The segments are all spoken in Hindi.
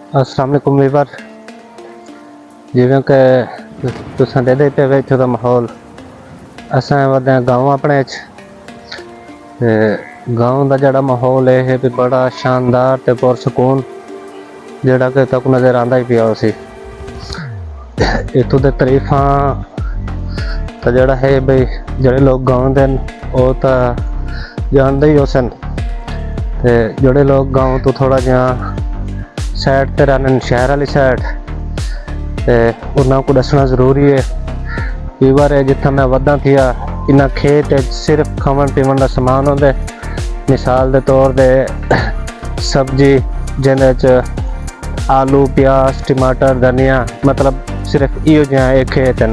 अस्सलाम वालेकुम वीवर जिवें कि तुसां दे पे इत्थों दा माहौल असां वधे गाँव अपने ते गाँव दा जेह्ड़ा माहौल है भी बड़ा शानदार ते पुरसकून जेह्ड़ा कि तक नज़र आंदा ही पिया उसी इत्थों दे तरीफां तो जेह्ड़ा है बई जेह्ड़े लोग गाँव दे वो तो जानते ही उसन ते जेह्ड़े लोग गाँव तो थोड़ा जिहा साइड ते रहने शहर वाली साइड ते उन्होंने को दसना जरूरी है। कई बार जितना मैं वधा थिया इन्ना खेत सिर्फ खावन पीवन का समान होंगे, मिसाल के तौर पर सब्जी जिंदे च आलू प्याज टमाटर धनिया मतलब सिर्फ इो जिहा एक खेत हैं।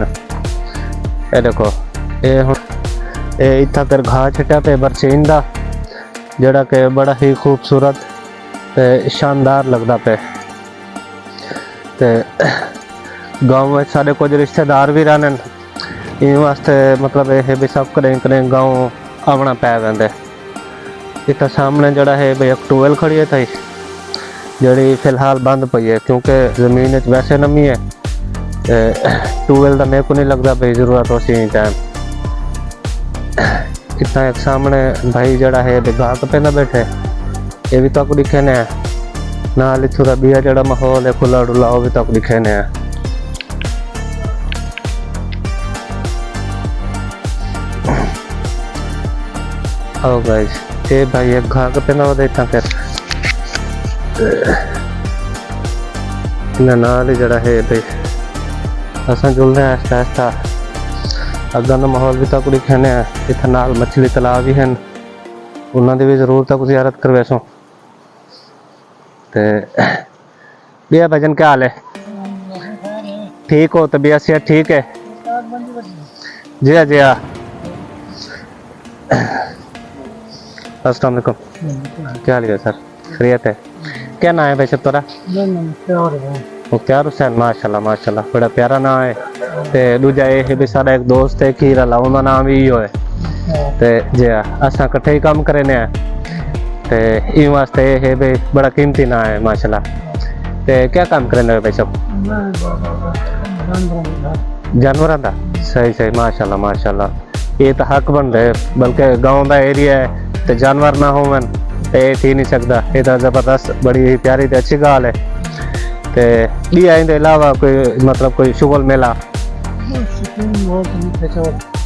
ये देखो ये हुण इतना कर घाह छिट्टा पे बरसीन का जोड़ा कि बड़ा ही खूबसूरत ते शानदार लगता पे। ते गाँव में सारे कुछ रिश्तेदार भी रहने इन वास्ते मतलब यह भी सब करें करें गाँव आना पै पैंदा। इतना सामने जड़ा है भाई एक टूबैल खड़ी है थी जी फिलहाल बंद पई है क्योंकि जमीन वैसे नमी है। टूबैल का मेरे को नहीं लगता भाई जरूरत उसी टाइम। इतना एक सामने भाई जड़ा है घाह कपेंदा बैठे ये भी तक दिखे ने नाल इत्थों दा बिया जड़ा माहौल है खुला डुला वो भी तक दिखे ने। आओ गाइस ये भाई एक घाह कपेंदा वो देखा कर इन्हें नाल ही जड़ा है भाई असां जुल रहे हैं आस्ता आस्ता अगर का माहौल भी तक दिखे ने। इतना नाल मछली तलाब भी हैं उन्होंने भी जरूर तक जियारत करवे सो। ते भैया भजन क्या हाल है? ठीक हो तबीयत सेहत ठीक है? जी हाँ जी हाँ। अस्सलाम वालेकुम क्या हाल है सर? खैरियत है? क्या नाम है भाई सब तोरा? मुख्तार हुसैन माशाल्लाह माशाल्लाह बड़ा प्यारा नाम है। ते दूजा ये भी सारा एक दोस्त है खीर वाला उनका नाम भी इहो है। ते जी हाँ असा कट्ठे ही काम करे ने ते इन वास्ते है भाई बड़ा कीमती ना है माशाल्लाह। ते क्या काम करे भाई सब? जानवरों का सही सही माशाल्लाह माशाल्लाह ये तो हक बन रहे बल्कि गाँव का एरिया है तो जानवर ना हो मन तो ये थी नहीं सकता। ये तो जबरदस्त बड़ी ही प्यारी तो अच्छी गाल है। ते दी आइंदे अलावा कोई मतलब कोई शुगल मेला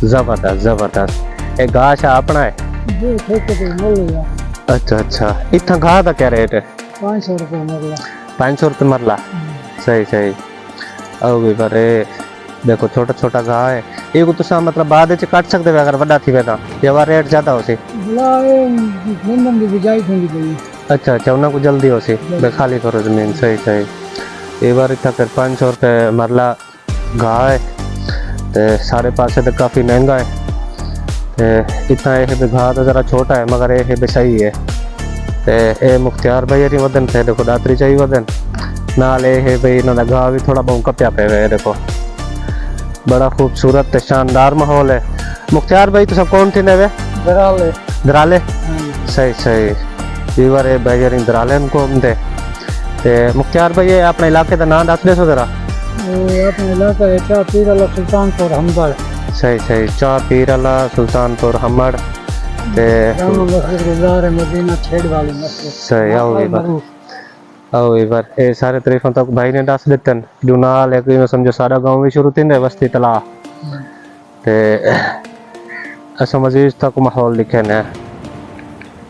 जबरदस्त जबरदस्त ये घाह शा अपना है? अच्छा अच्छा इतना घाह का क्या रेट है? 500 रुपये मरला। 500 रुपये मरला सही सही। आओ भी पर देखो छोटा छोटा घाह है ये को तुसा मतलब बाद में काट सकते हो अगर बड़ा थी वेदा या वा रेट ज्यादा हो सी? अच्छा अच्छा उन्हें को जल्दी हो सी खाली करो जमीन सही सही। ये बार इतना कर 500 रुपये मरला घाह है तो सारे पासे तो काफ़ी महंगा है। इतना यह भी घाह तो ज़रा छोटा है मगर यह भी सही है। तो ये मुख्तियार भाई नहीं वदन थे देखो दातरी चाहिए वदन नाल ये भाई इन्होंने घाह भी थोड़ा बहुत कप्या पे हुए देखो बड़ा खूबसूरत ते शानदार माहौल है। मुख्तियार भाई तो सब कौन थे ने दराले दराले सही सही वीवर ये भाई यानी दराले को दे। मुख्तियार भाई ये अपने इलाके का नाम दस दे सो जरा? अपने इलाका है चाह पीर अला सुल्तानपुर हमड़। सही सही चाह पीर अला सुल्तानपुर हमड़ ते मदीना छेड़ वाली मस्जिद सही। आओ इबर ये सारे तरीफों तक भाई ने दस दिते जो नाल है कि समझो सारा गांव भी शुरू थी बस्ती तला ते ऐसा मजीद तक माहौल लिखे ने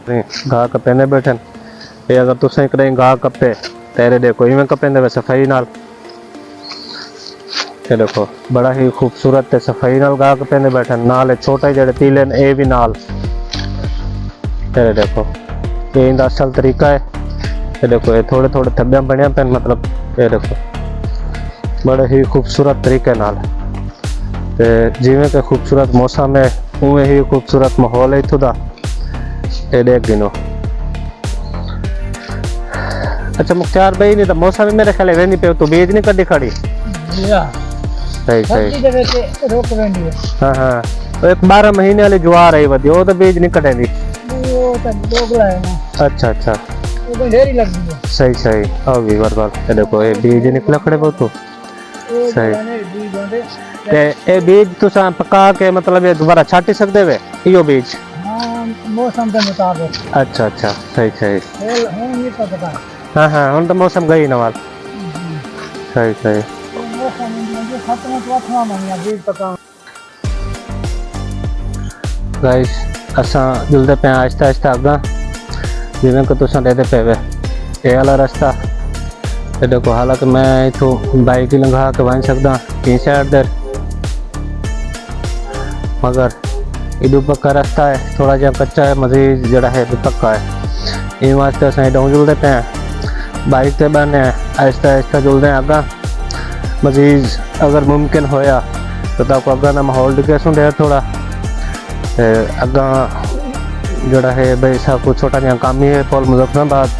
घाह कपे ने बैठन ये अगर तुसें करें घाह कपे तेरे देखो इवें कपेंदे वे सफाई नाल ये देखो बड़ा ही खूबसूरत ते सफाई नाल घाह कपेंदे बैठन नाल छोटे जड़े तीले ए भी नाल तेरे देखो ये इनका असल तरीका है। ये देखो ये थोड़े थोड़े थब्बे बने पे मतलब ये देखो बड़े ही खूबसूरत तरीके नाल ते जिवें के खूबसूरत मौसम है उवें ही खूबसूरत माहौल है इत्थों दा ये देख गिनो। अच्छा मुख्तार भाई नहीं तो मौसम मेरे ख्याल वेंदी पे तो बीज नहीं कड्डी खड़ी सही सही रोक वेंदी है। हाँ हाँ तो एक 12 महीने वाली ज्वार आई वधी वो तो बीज नहीं कटेंदी। वो तो दोगला है ना। अच्छा अच्छा वो ढेरी लगती है। सही सही और भी बार ये देखो ये बीज निकले खड़े बहुत तो वो सही। जाने बीज होंदे। ते ये बीज तुसा पका के मतलब ये दोबारा छाटी सकदे वे यो बीज। हाँ मौसम के मुताबिक। अच्छा अच्छा सही सही। ये तो पता है। हाँ हाँ हुन तो मौसम गई नवाल सही सही। ये मौसम जो खत्म तो अठवा महीना बीज पका। गाइस असा जुलदे पे आहिस्ता आहिस्ता अगा जिवें कि तुसा देते पे वे ये वाला रास्ता ये देखो हालांकि मैं इथों बाइक ही लंघा के वन सकदा तीन साइड दर मगर इधर पक्का रास्ता है थोड़ा जहा कच्चा है मजीद जड़ा है भी पक्का है इन वास्ते अस डाउन जुलते पे हैं बाइक से बने आहिस्ता आहिस्ता जुलते हैं अगा मजीद अगर मुमकिन होया तो ताको अगा ना माहौल दिखे सुन दे थोड़ा अगा जड़ा है भाई सब कुछ छोटा जहा काम ही है पोल मुजफ्फराबाद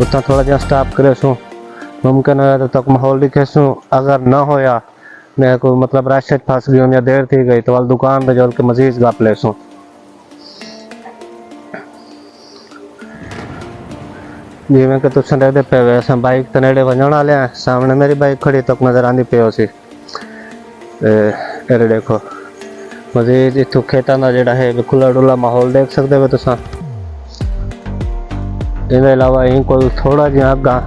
उतना थोड़ा जहा स्टॉप करे सू मुमकिन होया तो तक माहौल दिखे सू अगर ना होया मैं को मतलब रास्ते फंस गई या देर थी गई तो वाल दुकान पे जोड़ के मजीद गप ले सू जिवें कि तुम देखते पे वैसे बाइक तो नेड़े वजन वाले हैं सामने मेरी बाइक खड़ी तक नजर आती पे सी ये देखो मजीद इतों खेतों का जोड़ा है खुला डुला माहौल देख सकते हो तुसा इसके अलावा यहीं को थोड़ा जहा अगा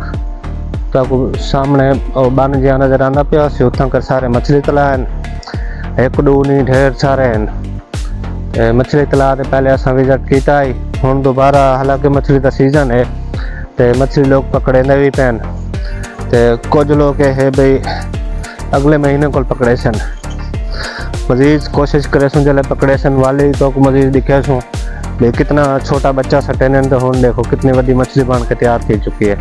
तो सामने बन जहा नजर आना पिया सी उतना कर सारे मछली तला हैं एक दो नहीं ढेर सारे हैं मछली तला के पहले असा विजिट किया ही हुन दोबारा हालांकि मछली का सीजन है तो मछली लोग पकड़े भी पैन तो कुछ लोग है भाई अगले महीने को पकड़े सन मजीद कोशिश करे सुन जले पकड़े सन वाले तो मजीद दिखे सू भाई कितना छोटा बच्चा सटे ने तो हुन देखो कितनी बड़ी मछली बन के तैयार की चुकी है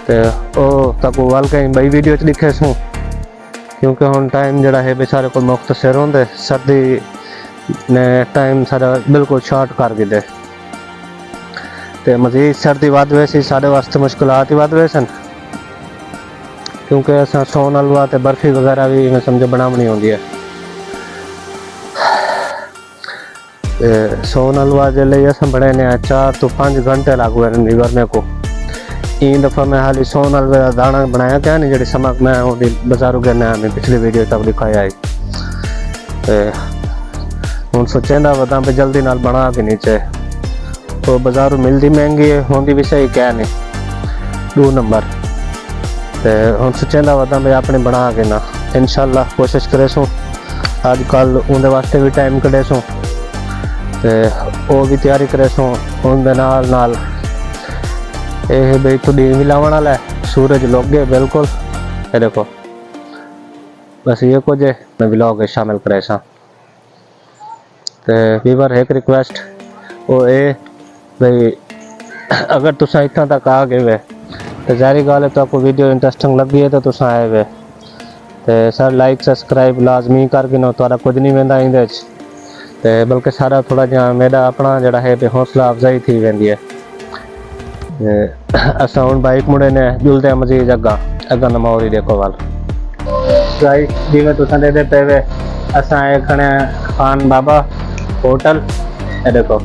तो ओ तक वाल कहीं बई वीडियो दिखे सू क्योंकि हुन टाइम जड़ा है बेचारे को मुख्तसर होंदे सर्दी ने टाइम सारा बिल्कुल शॉर्ट कर दे तो मजीद सर्दी वध वैसी साढ़े वास्ते मुश्किलात ही वध वे सन क्योंकि असा सोन हलवा ते बर्फी वगैरह भी मैं समझो बनावनी होंदी है सोन हलवा जे लिए अस बने ने 4 तो 5 घंटे लग गए निगरने को इन दफ़ा मैं हाली सोन हलवे का दाना बनाया क्या नहीं जी समक मैं बाजारों गया मैं पिछली वीडियो तक दिखाया है हूँ सोचेंदा वदा पे जल्दी नाल बना के नीचे तो बाजारों मिलती महंगी है होंगी भी सही क्या नहीं 2 नंबर तो हूँ सोचेंदा वदा पे अपने बना के ना इंशाल्लाह कोशिश करे सू अज कल उनके वास्ते भी टाइम कढ़े सू तो वो भी तैयारी करे सू उनके नाल ये भाई थोड़ी भी लावन वाला है सूरज लुक गए बिल्कुल ये देखो बस ये कुछ है मैं व्लॉग शामिल करे सा तो वीवर एक रिक्वेस्ट वो ये भाई अगर तुसा इतना तक आ गए वे तो जारी गल है तो आपको वीडियो इंटरेस्टिंग लगी है तो तुसा आए वे तो सर लाइक सब्सक्राइब लाजमी करके ना तारा कुछ नहीं वेंदा इंदे तो बल्कि सारा थोड़ा जहा मेरा अपना जड़ा है हौसला अफजाई थी वेंदी है असा हूँ बाइक मुड़े ने जुलते मजीद अगा अगा नमाओ ही देखो वाल गाइस जिवें तुसा दे पे वे असा खने खान बाबा होटल ये देखो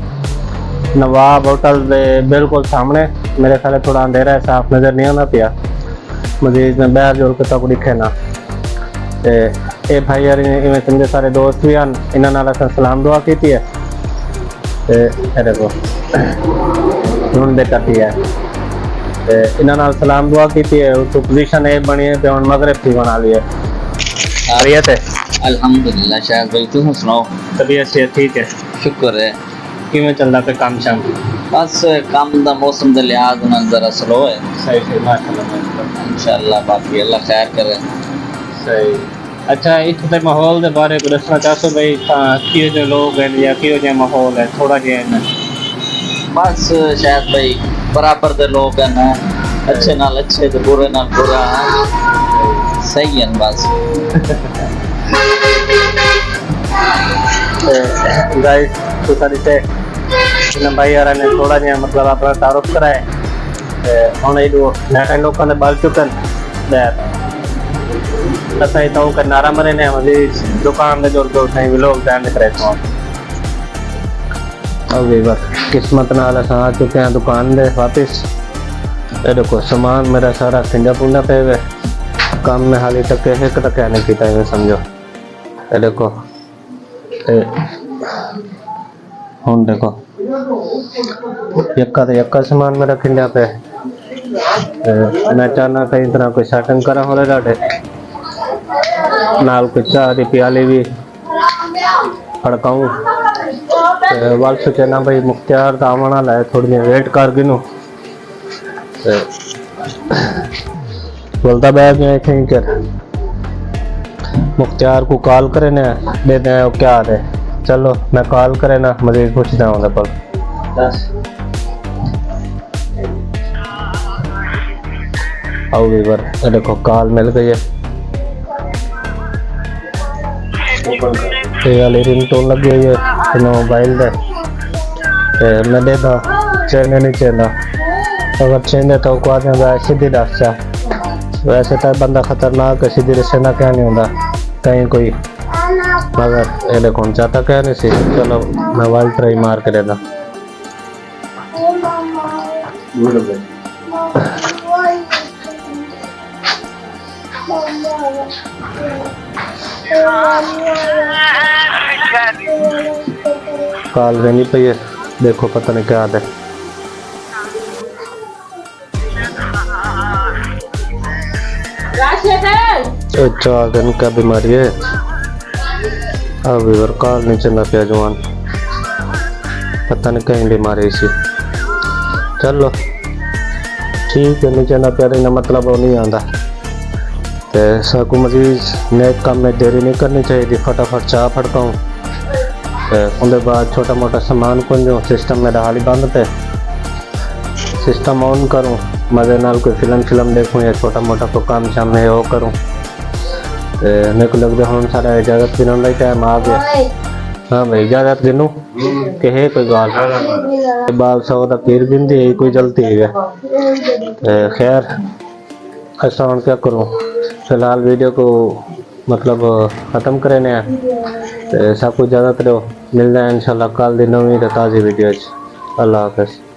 नवाब होटल दे बिल्कुल सामने मेरे ख्याल थोड़ा अंधेरा है साफ नजर नहीं आना पिया मजीद में बाहर जोड़ के तक दिखे ना ये भाई यार इवें समझे सारे दोस्त भी हैं इन्हां नाल असां सलाम दुआ की है ये देखो हुन दे करती है इन्हां नाल सलाम दुआ की है तो पोजीशन ये बनी है तो हुन मगरिब की बना ली है आ रही है अल्हम्दुलिल्लाह शायद भाई तुम सुनाओ तबीयत से ठीक है शुक्र है किवें चलदा पे काम शाम बस काम दा मौसम दे लिहाज नाल जरा स्लो है सही सही माशाल्लाह इंशाल्लाह बाकी अल्लाह खैर करे सही अच्छा इस ते माहौल दे बारे में दसना चाहते भाई कियो जो लोग हैं या कियो जो माहौल है थोड़ा जिहा बस शायद भाई बराबर दे लोग हैं ना अच्छे नाल अच्छे ते बुरे नाल बुरा सही है बस गाइस तो सारे इन भाई यार ने थोड़ा जिहा मतलब अपना तारुफ कराए हुन इदो नए लोगों ने बाल चुकन असां हितां का नारा मरे ने मजीद दुकान में जोड़ दो साईं लोग ध्यान करे तो अब वीवर किस्मत नाल असां आ चुके हैं दुकान दे वापस। ये देखो सामान मेरा सारा खिंजा पुंजा पे हुए, काम में हाली तक एक तक नहीं किया है समझो। ये देखो हम देखो यक्का सामान मेरा खिंजा पे। मैं चाहना कई तरह कोई सेटिंग करा हो रहे नाल कोई चाह की प्याली भी फड़काऊं। वाल सोचे ना भाई मुख्तियार का आवन वाला है, थोड़ी देर वेट कर गिनू। बोलता बैग में कहीं कर मुख्तियार को कॉल करे ना दे दे क्या आ रहे। चलो मैं कॉल करे ना मजीद पूछता हूँ पर आओ वीवर। देखो कॉल मिल गई है, ये वाली रिंगटोन लगी हुई है मोबाइल दे। मैं देखा चेने नहीं चेना, अगर चेने तो को आदमी सीधी दस चा। वैसे तो बंदा खतरनाक है, सीधी रस्से ना क्या नहीं होता कहीं कोई, मगर ये देखो चाहता क्या नहीं सी। चलो मोबाइल ट्राई मार के देना। कॉल नहीं पई है, देखो पता नहीं क्या है। चार दिन का बीमारी है। अब वीवर कॉल नहीं चलना पिया जवान, पता नहीं कहीं बीमारी सी। चलो ठीक है, नहीं चलना पिया ना मतलब वो नहीं आता। तो सबको मजीद नेक काम में देरी नहीं करनी चाहिए, फटाफट चाह फड़काऊँ। उसके बाद छोटा मोटा सामान कुंजो, सिस्टम मेरा हाल ही बंद पे, सिस्टम ऑन करूँ, मजे नाल कोई फिल्म देखूँ या छोटा मोटा कोई काम शाम है वो करूँ। मेरे को लगता है हम सारा इजाज़त गिनने का टाइम आ गया। हाँ भाई इजाज़त गिनूँ कि है कोई गाल बाल सौ का पीर गिनती है, कोई जल्दी है। खैर ऐसा क्या करूँ, फिलहाल वीडियो को मतलब ख़त्म करें। सब कुछ ज़्यादा रहो, मिलना है इंशाल्लाह कल दी नवी ताज़ी वीडियो। अल्लाह हाफ़िज़।